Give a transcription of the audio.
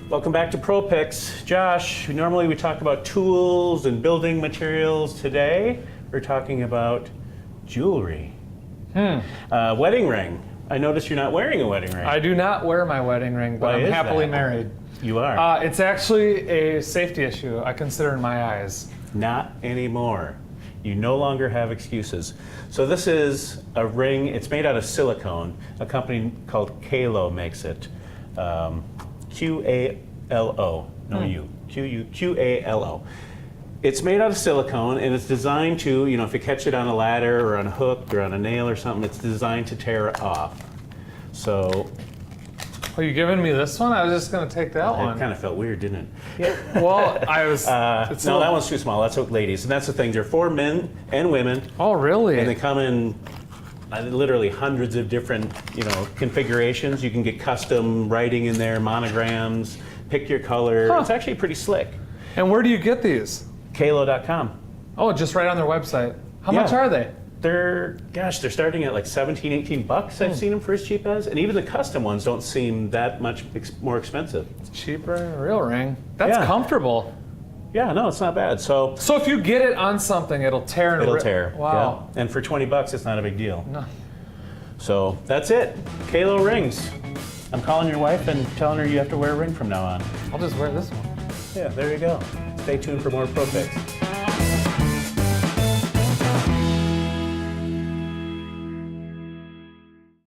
Welcome back to Pro Picks. Josh, normally we talk about tools and building materials. Today, we're talking about jewelry. Wedding ring. I noticed you're not wearing a wedding ring. I do not wear my wedding ring, but Why I'm is happily that? married. You are. It's actually a safety issue, I consider in my eyes. Not anymore. You no longer have excuses. So this is a ring. It's made out of silicone. A company called Qalo makes it. Q-A-L-O. No U. Q-A-L-O. It's made out of silicone, and it's designed to, if you catch it on a ladder or on a hook or on a nail or something, it's designed to tear it off. So Are you giving me this one? I was just going to take that one. it kind of felt weird, didn't it? Well, I was... No, that one's too small. That's what ladies. And that's the thing. They're for men and women. Oh, really? And they come in literally hundreds of different, configurations. You can get custom writing in there, monograms, pick your color. Huh. It's actually pretty slick. And where do you get these? Qalo.com. Oh, just right on their website. How much are they? They're starting at like 17, 18 bucks. I've seen them for as cheap as. And even the custom ones don't seem that much more expensive. It's cheaper than a real ring. That's comfortable. Yeah, no, it's not bad. So if you get it on something, it'll tear and it'll tear. Wow. Yeah. And for 20 bucks, it's not a big deal. No. So that's it. Qalo rings. I'm calling your wife and telling her you have to wear a ring from now on. I'll just wear this one. Yeah, there you go. Stay tuned for more Pro Picks.